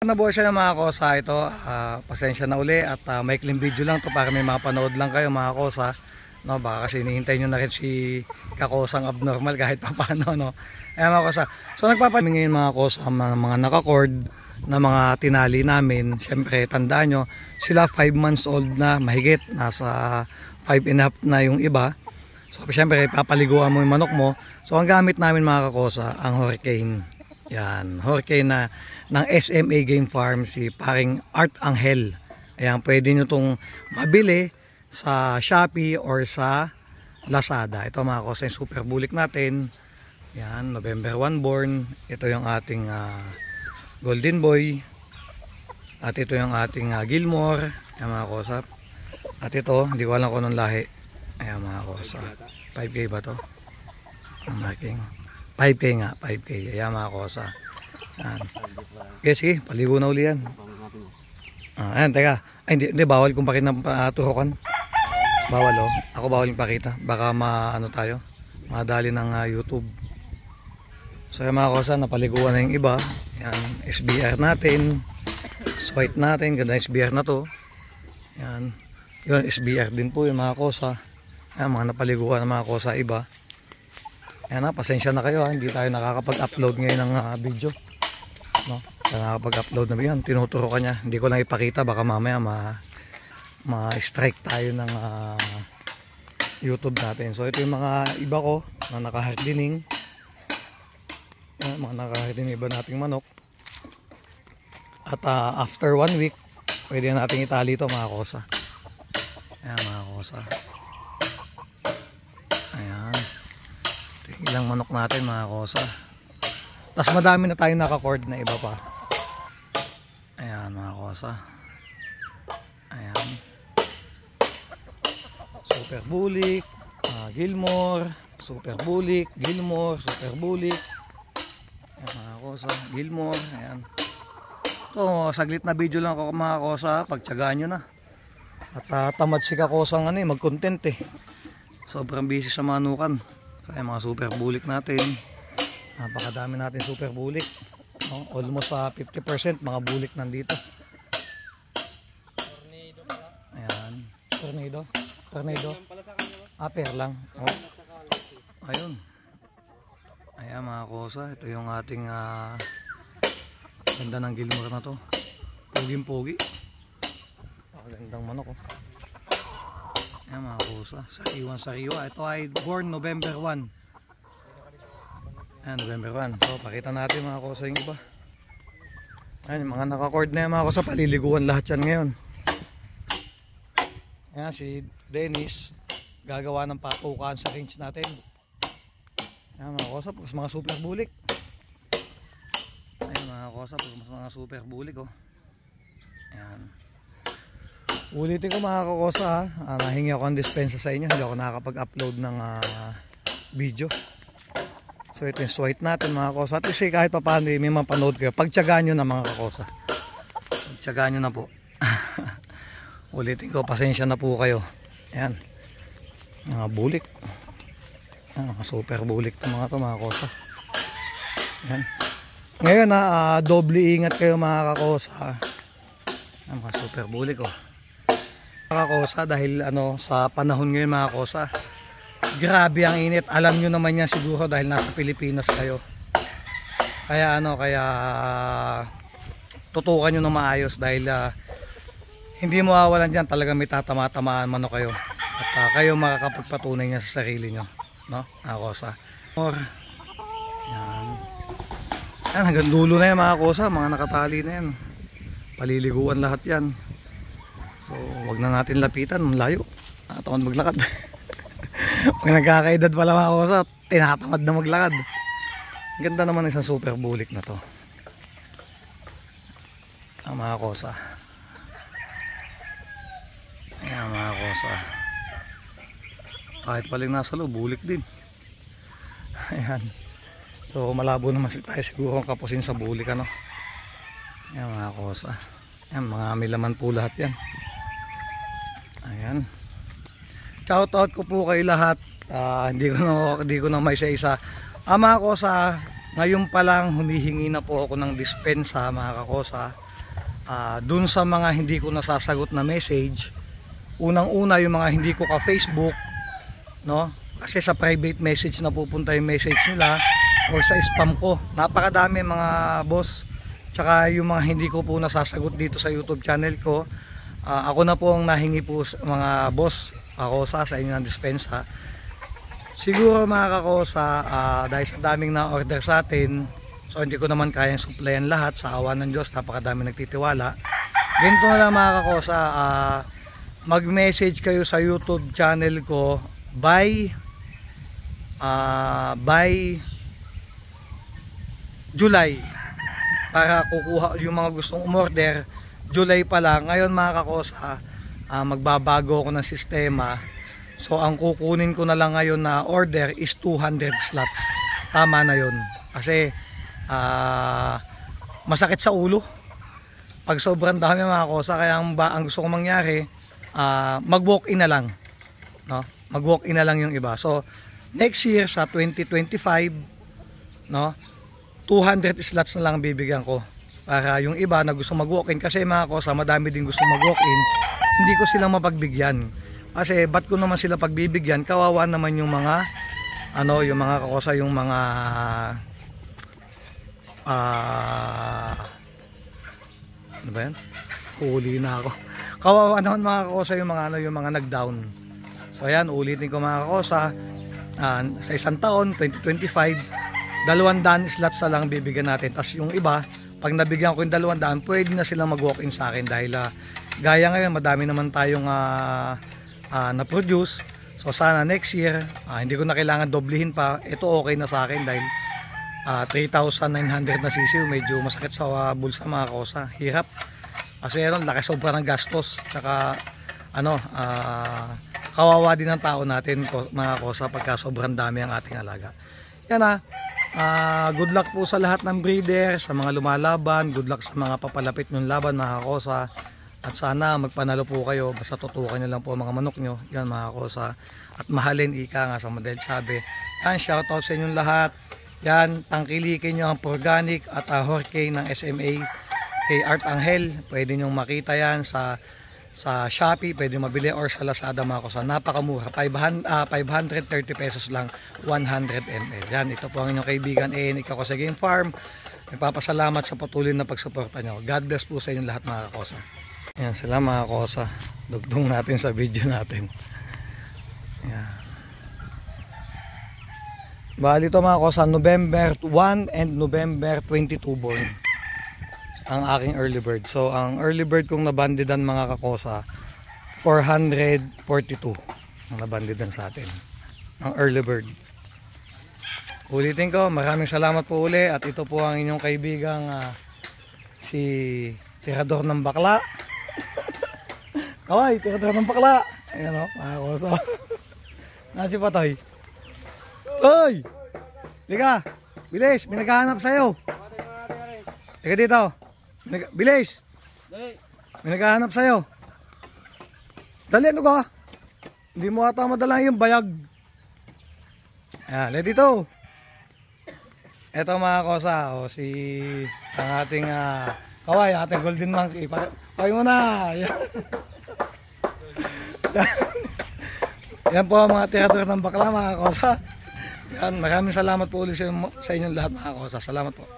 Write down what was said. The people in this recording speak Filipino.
Nabuhay siya ng mga kosa ito, pasensya na uli at maikling video lang to para may mapanood lang kayo mga kosa, no? Baka kasi hinihintay nyo na rin si kakosang abnormal kahit pa paano, no? Ayan mga kosa, so nagpapamin ngayon mga kosa mga nakacord na mga tinali namin. Siyempre tandaan nyo, sila 5 months old na mahigit, nasa 5 and a half na yung iba. So siyempre papaliguan mo yung manok mo. So ang gamit namin mga kakosa, ang Hurricane. Yan, Hurricane na ng SMA Game Farm, si paring Art Angel. Ayan, pwede nyo itong mabili sa Shopee or sa Lazada. Ito mga kosa yung super bulik natin. Yan, November 1 born. Ito yung ating Golden Boy. At ito yung ating Gilmore. Ayan mga kosa. At ito, hindi ko alam kung anong lahi. Ayan mga kosa. 5K ba to? Ang marking 5K nga, 5K. Ayan mga kosa. Ayan. Okay, sige, paligo na uli yan. Ayan, teka. Ay, hindi bawal kung pakita ng turokan. Bawal, oh. Ako bawal yung pakita. Baka ano tayo, madali ng YouTube. So ayan mga kosa, napaliguan na yung iba. Ayan, SBR natin. Swipe natin, ganda SBR na to. Ayan. Yun, SBR din po yung mga kosa. Ayan, mga napaliguan ng mga kosa iba. Ayan na, pasensya na kayo, hindi tayo nakakapag-upload ngayon ng video, no? Nakakapag-upload na yan, tinuturo ka niya, hindi ko lang ipakita, baka mamaya ma-strike tayo ng YouTube natin. So ito yung mga iba ko na naka-hardening. Ayan, mga naka-hardening iba nating manok. At after 1 week, pwede natin itali ito mga kosa. Ayan mga kosa. Ayan. Ilang manok natin mga kosa. Tapos madami na tayong naka-cord na iba pa. Ayan mga kosa. Ayan. Super bulik, Gilmore, super bulik, Gilmore, super bulik. Ayan mga kosa, Gilmore. Ayan. So saglit na video lang ako mga kosa, pagtyagaan nyo na. At tamad si kakosang mag-content eh. Sobrang busy sa manukan. Kaya mga super bulik natin, napakadami natin super bulik, no? Almost 50% mga bulik nandito. Ayan, tornado pair lang, oh. Ayun, ayan mga kosa, ito yung ating ganda ng Gilmore na to, puging-pugi, gandang manok, oh. Ayan mga kosa, sariwa. Ito ay born November 1. Ayan, November 1. So pakita natin mga kosa yung iba. Ayan, yung mga naka-cord na yan mga kosa, paliliguan lahat yan ngayon. Ayan, si Dennis gagawa ng patukan sa range natin. Ayan mga kosa, pagkas mga super bulik. Ayan mga kosa, pagkas mga super bulik, oh. Ayan. Ulitin ko mga kakosa, nahingi ako ng dispensa sa inyo, hindi ako nakakapag-upload ng video. So ito yung swipe natin mga kakosa. At kasi kahit pa paano may mapanood kayo, pagtyagaan nyo na mga kakosa. Pagtyagaan nyo na po. Ulitin ko, pasensya na po kayo. Ayan, mga bulik. Ayan, mga super bulik ito mga kakosa. Ayan. Ngayon doble ingat kayo mga kakosa. Ayan, mga super bulik, oh. Mga kosa, dahil sa panahon ngayon mga kosa, grabe ang init. Alam nyo naman yan siguro dahil nasa Pilipinas kayo. Kaya tutukan nyo na maayos dahil hindi mawawalan dyan, talagang may tatama-tamaan man kayo. At kayo makakapagpatunay niya sa sarili nyo, no? Mga kosa. Yan. Yan, hanggang dulo na yan mga kosa, mga nakatali na yan. Paliliguan lahat yan. So, wag na natin lapitan, layo. Nakatamad maglakad. Pag nagkakaedad pala mga kosa, tinatamad na maglakad. Ganda naman isang super bulik na to. Ang mga kosa. Ayan mga kosa. Kahit paling nasa loob, bulik din. Ayan. So, malabo naman tayo siguro ang kapusin sa bulik, ano. Ayan mga kosa. Ayan, mga may laman po lahat yan. Ayan. Shoutout ko po kay lahat. Hindi ko na may isa-isa. Mga kakosa, ngayon pa lang humihingi na po ako ng dispensa mga kakosa. dun sa mga hindi ko nasasagot na message, unang-una yung mga hindi ko ka Facebook, no? Kasi sa private message na pupunta yung message nila or sa spam ko. Napakadami mga boss. Tsaka yung mga hindi ko po nasasagot dito sa YouTube channel ko, ako na po ang nahingi po mga boss Kakosa sa inyo ng dispensa. Siguro mga Kakosa, dahil sa daming na-order sa atin, so hindi ko naman kayang supplyan lahat. Sa awa ng Diyos, napakadami nagtitiwala. Ganito na lang mga Kakosa, mag-message kayo sa YouTube channel ko by July para kukuha yung mga gustong umorder. July pa lang. Ngayon mga Kakosa, magbabago ako ng sistema. So ang kukunin ko na lang ngayon na order is 200 slots. Tama na yun. Kasi masakit sa ulo pag sobrang dami mga Kakosa. Kaya ang gusto ko mangyari, mag-walk-in na lang, no? Mag-walk-in na lang yung iba. So next year sa 2025, no, 200 slots na lang bibigyan ko para yung iba na gusto mag-walk-in. Kasi mga Kakosa, madami din gusto mag-walk-in, hindi ko silang mapagbigyan. Kasi ba't ko naman sila pagbibigyan? Kawawa naman yung mga yung mga Kakosa, yung mga ano ba yan? Huli na ako. Kawawa naman mga Kakosa yung mga yung mga nag-down. So ayan, ulitin ko mga Kakosa, sa isang taon 2025, 200 slots na lang bibigyan natin. Tapos yung iba, pag nabigyan ko yung 200, pwede na silang mag-walk-in sa akin dahil gaya ngayon, madami naman tayong na-produce. So sana next year, hindi ko na kailangan doblehin pa. Ito okay na sa akin dahil 3,900 na sisiw. Medyo masakit sa bulsa mga Kakosa. Hirap. Kasi laki sobrang gastos. Tsaka kawawa din ang tao natin mga Kakosa pagka sobrang dami ang ating alaga. Yan good luck po sa lahat ng breeder, sa mga lumalaban. Good luck sa mga papalapit ng laban mga Kakosa. At sana magpanalo po kayo. Basta tutukan nyo lang po mga manok nyo. Yan mga Kakosa. At mahalin ika nga sa model sabi. Yan, shoutout sa inyong lahat. Yan, tangkilikin nyo ang organic at Horkey ng SMA kay Art Angel. Pwede nyo makita yan sa Shopee, pwede mabili or sa Lazada mga Kakosa. Napakamura, 530 pesos lang, 100 ml. Yan, ito po ang inyong kaibigan Kakosa Game Farm. Nagpapasalamat sa patuloy na pagsuporta nyo. God bless po sa inyong lahat mga Kakosa. Yan sila mga Kakosa. Dugtong natin sa video natin. Yan. Bali ito mga Kakosa, November 1 and November 22 born ang aking early bird. So ang early bird kong nabandidan mga Kakosa, 442 ang nabandidan sa atin ang early bird. Ulitin ko, maraming salamat po uli. At ito po ang inyong kaibigang si Tirador ng Bakla. Kaway, Tirador ng Bakla. Ayan o mga Kakosa. Nasi Patoy. Hoy! Liga! Bilis! May naghahanap sa'yo. Liga dito. Bilis! May naghahanap sa'yo. Dali, ano ka? Hindi mo ata madala yung bayag. Ayan, let dito. Ito mga Kakosa, si ang ating kaway, ating golden monkey. Pakay mo na. Yan po ang mga Tirador ng Bakla mga Kakosa. Yan, maraming salamat po ulit sa inyong lahat mga Kakosa. Salamat po.